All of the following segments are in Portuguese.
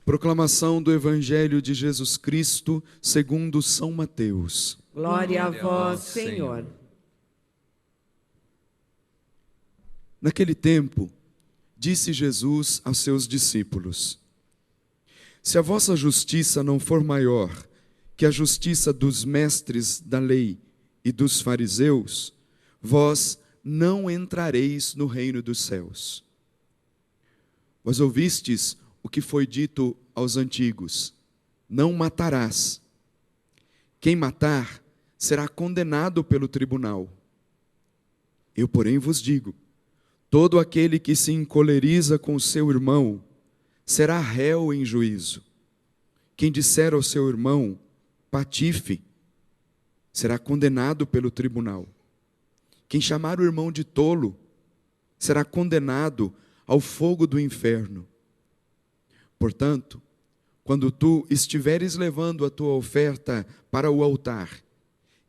Proclamação do Evangelho de Jesus Cristo segundo São Mateus. Glória a vós, Senhor. Naquele tempo, disse Jesus aos seus discípulos: Se a vossa justiça não for maior que a justiça dos mestres da lei e dos fariseus, vós não entrareis no reino dos céus. Vós ouvistes o que foi dito aos antigos: não matarás. Quem matar será condenado pelo tribunal. Eu, porém, vos digo: todo aquele que se encoleriza com seu irmão será réu em juízo. Quem disser ao seu irmão: patife, será condenado pelo tribunal. Quem chamar o irmão de tolo será condenado ao fogo do inferno. Portanto, quando tu estiveres levando a tua oferta para o altar,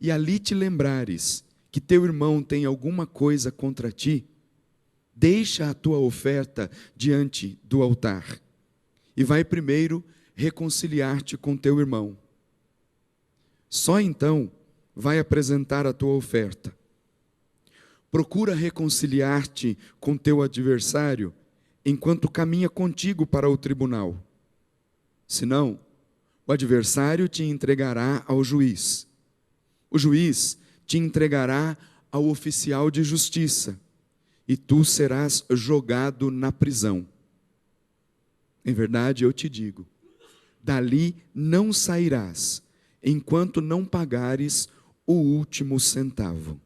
e ali te lembrares que teu irmão tem alguma coisa contra ti, deixa a tua oferta diante do altar, e vai primeiro reconciliar-te com teu irmão. Só então vai apresentar a tua oferta. Procura reconciliar-te com teu adversário enquanto caminha contigo para o tribunal. Senão, o adversário te entregará ao juiz. O juiz te entregará ao oficial de justiça, e tu serás jogado na prisão. Em verdade, eu te digo, dali não sairás, enquanto não pagares o último centavo.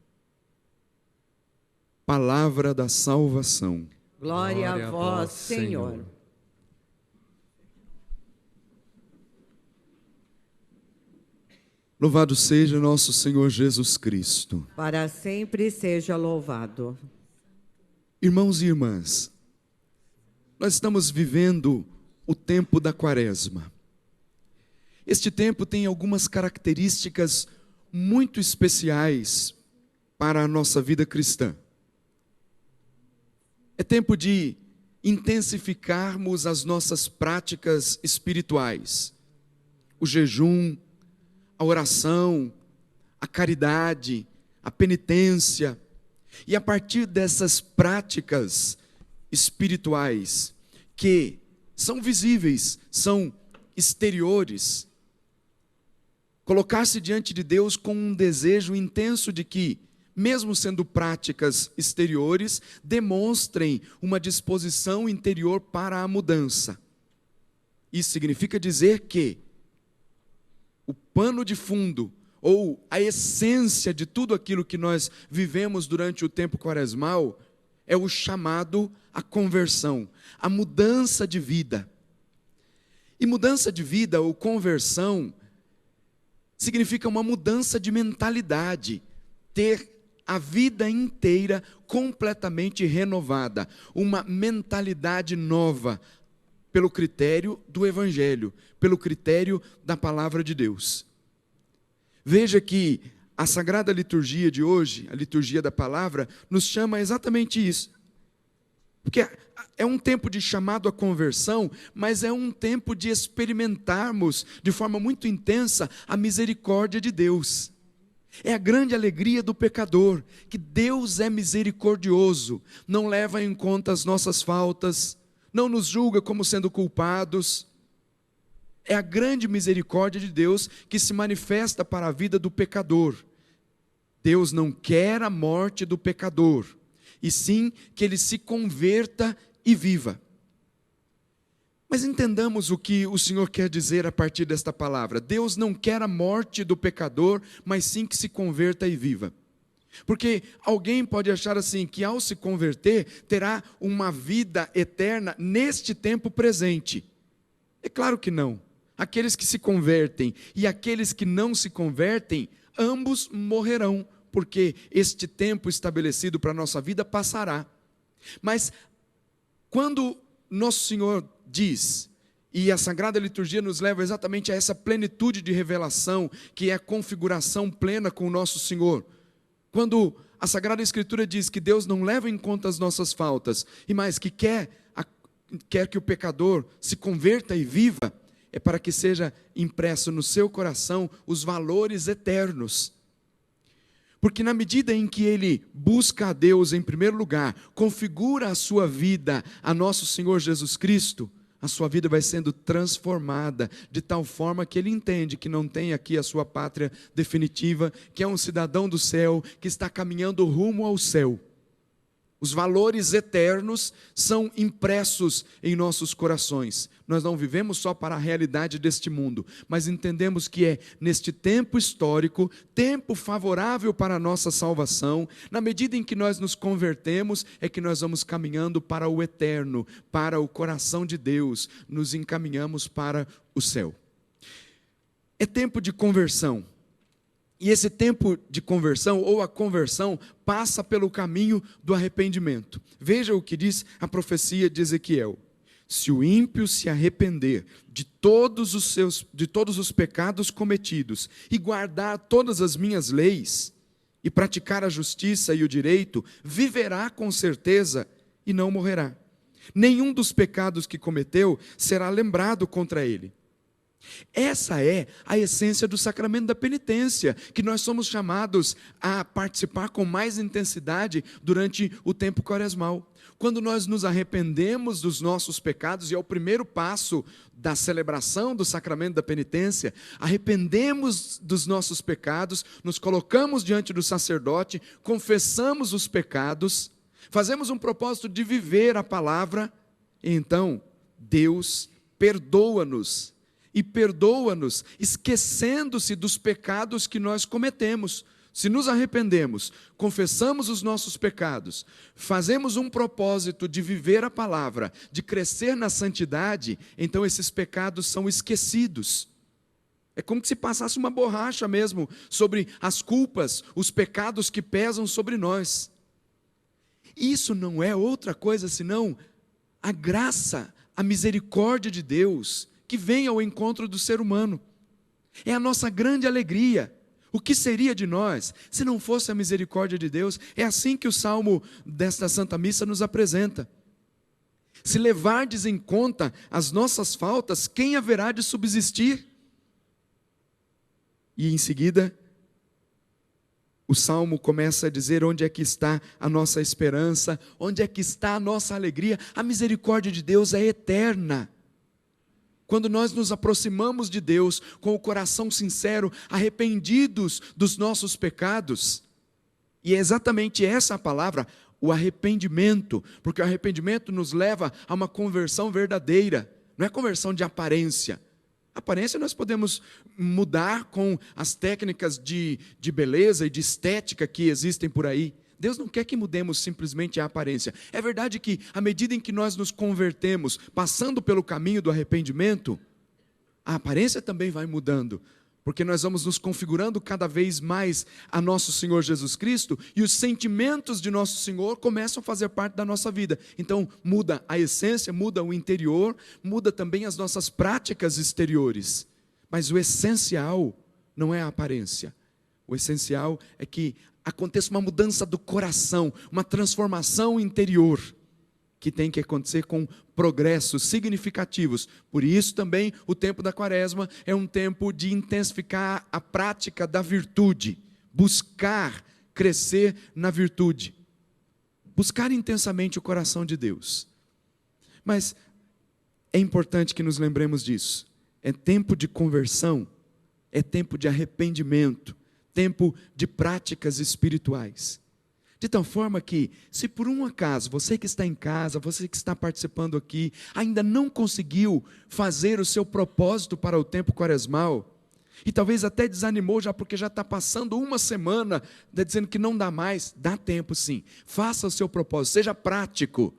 Palavra da salvação. Glória a vós, Senhor. Louvado seja nosso Senhor Jesus Cristo. Para sempre seja louvado. Irmãos e irmãs, nós estamos vivendo o tempo da Quaresma. Este tempo tem algumas características muito especiais para a nossa vida cristã. É tempo de intensificarmos as nossas práticas espirituais. O jejum, a oração, a caridade, a penitência. E a partir dessas práticas espirituais, que são visíveis, são exteriores, colocar-se diante de Deus com um desejo intenso de que, mesmo sendo práticas exteriores, demonstrem uma disposição interior para a mudança. Isso significa dizer que o pano de fundo, ou a essência de tudo aquilo que nós vivemos durante o tempo quaresmal, é o chamado à conversão, a mudança de vida. E mudança de vida, ou conversão, significa uma mudança de mentalidade, ter a vida inteira completamente renovada, uma mentalidade nova, pelo critério do Evangelho, pelo critério da Palavra de Deus. Veja que a Sagrada Liturgia de hoje, a Liturgia da Palavra, nos chama exatamente isso. Porque é um tempo de chamado à conversão, mas é um tempo de experimentarmos de forma muito intensa a misericórdia de Deus. É a grande alegria do pecador, que Deus é misericordioso, não leva em conta as nossas faltas, não nos julga como sendo culpados. É a grande misericórdia de Deus que se manifesta para a vida do pecador. Deus não quer a morte do pecador, e sim que ele se converta e viva. Mas entendamos o que o Senhor quer dizer a partir desta palavra. Deus não quer a morte do pecador, mas sim que se converta e viva. Porque alguém pode achar assim, que ao se converter, terá uma vida eterna neste tempo presente. É claro que não. Aqueles que se convertem e aqueles que não se convertem, ambos morrerão, porque este tempo estabelecido para a nossa vida passará. Mas quando nosso Senhor diz, e a Sagrada Liturgia nos leva exatamente a essa plenitude de revelação, que é a configuração plena com o nosso Senhor. Quando a Sagrada Escritura diz que Deus não leva em conta as nossas faltas, e mais, que quer quer que o pecador se converta e viva, é para que seja impresso no seu coração os valores eternos. Porque na medida em que ele busca a Deus em primeiro lugar, configura a sua vida a nosso Senhor Jesus Cristo, a sua vida vai sendo transformada, de tal forma que ele entende que não tem aqui a sua pátria definitiva, que é um cidadão do céu, que está caminhando rumo ao céu. Os valores eternos são impressos em nossos corações. Nós não vivemos só para a realidade deste mundo, mas entendemos que é neste tempo histórico, tempo favorável para a nossa salvação, na medida em que nós nos convertemos, é que nós vamos caminhando para o eterno, para o coração de Deus, nos encaminhamos para o céu. É tempo de conversão. E esse tempo de conversão, ou a conversão, passa pelo caminho do arrependimento. Veja o que diz a profecia de Ezequiel. Se o ímpio se arrepender de todos os pecados cometidos e guardar todas as minhas leis, e praticar a justiça e o direito, viverá com certeza e não morrerá. Nenhum dos pecados que cometeu será lembrado contra ele. Essa é a essência do sacramento da penitência, que nós somos chamados a participar com mais intensidade durante o tempo quaresmal. Quando nós nos arrependemos dos nossos pecados, e é o primeiro passo da celebração do sacramento da penitência, arrependemos dos nossos pecados, nos colocamos diante do sacerdote, confessamos os pecados, fazemos um propósito de viver a palavra, e então Deus perdoa-nos. E perdoa-nos, esquecendo-se dos pecados que nós cometemos. Se nos arrependemos, confessamos os nossos pecados, fazemos um propósito de viver a palavra, de crescer na santidade, então esses pecados são esquecidos. É como se passasse uma borracha mesmo sobre as culpas, os pecados que pesam sobre nós. Isso não é outra coisa senão a graça, a misericórdia de Deus, que vem ao encontro do ser humano. É a nossa grande alegria. O que seria de nós se não fosse a misericórdia de Deus? É assim que o salmo desta Santa Missa nos apresenta. Se levardes em conta as nossas faltas, quem haverá de subsistir? E em seguida, o salmo começa a dizer onde é que está a nossa esperança, onde é que está a nossa alegria. A misericórdia de Deus é eterna. Quando nós nos aproximamos de Deus com o coração sincero, arrependidos dos nossos pecados, e é exatamente essa a palavra, o arrependimento, porque o arrependimento nos leva a uma conversão verdadeira, não é conversão de aparência. Aparência nós podemos mudar com as técnicas de beleza e de estética que existem por aí. Deus não quer que mudemos simplesmente a aparência. É verdade que, à medida em que nós nos convertemos, passando pelo caminho do arrependimento, a aparência também vai mudando, porque nós vamos nos configurando cada vez mais a nosso Senhor Jesus Cristo, e os sentimentos de nosso Senhor começam a fazer parte da nossa vida. Então, muda a essência, muda o interior, muda também as nossas práticas exteriores. Mas o essencial não é a aparência. O essencial é que aconteça uma mudança do coração, uma transformação interior, que tem que acontecer com progressos significativos. Por isso também o tempo da Quaresma é um tempo de intensificar a prática da virtude, buscar crescer na virtude, buscar intensamente o coração de Deus. Mas é importante que nos lembremos disso. É tempo de conversão, é tempo de arrependimento, tempo de práticas espirituais. De tal forma que, se por um acaso, você que está em casa, você que está participando aqui, ainda não conseguiu fazer o seu propósito para o tempo quaresmal, e talvez até desanimou já porque já está passando uma semana, dizendo que não dá mais, dá tempo sim. Faça o seu propósito, seja prático.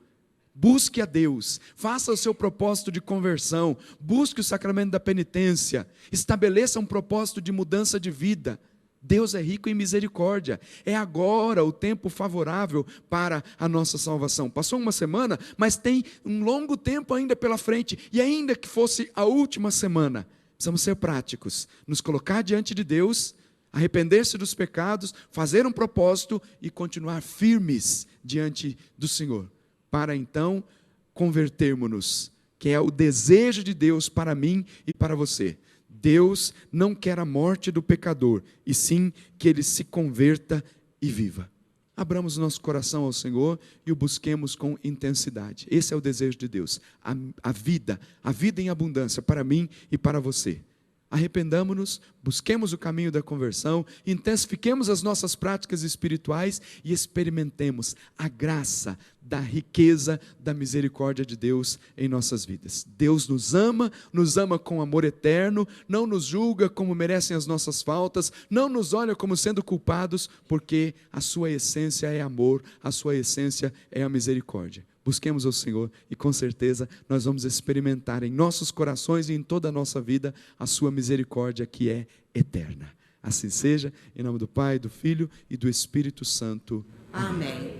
Busque a Deus, faça o seu propósito de conversão, busque o sacramento da penitência, estabeleça um propósito de mudança de vida. Deus é rico em misericórdia, é agora o tempo favorável para a nossa salvação. Passou uma semana, mas tem um longo tempo ainda pela frente, e ainda que fosse a última semana, precisamos ser práticos, nos colocar diante de Deus, arrepender-se dos pecados, fazer um propósito e continuar firmes diante do Senhor, para então, convertermos-nos, que é o desejo de Deus para mim e para você. Deus não quer a morte do pecador, e sim que ele se converta e viva. Abramos o nosso coração ao Senhor e o busquemos com intensidade. Esse é o desejo de Deus, a vida em abundância para mim e para você. Arrependamo-nos, busquemos o caminho da conversão, intensifiquemos as nossas práticas espirituais e experimentemos a graça da riqueza da misericórdia de Deus em nossas vidas. Deus nos ama com amor eterno, não nos julga como merecem as nossas faltas, não nos olha como sendo culpados, porque a sua essência é amor, a sua essência é a misericórdia. Busquemos ao Senhor e com certeza nós vamos experimentar em nossos corações e em toda a nossa vida a sua misericórdia que é eterna. Assim seja, em nome do Pai, do Filho e do Espírito Santo. Amém.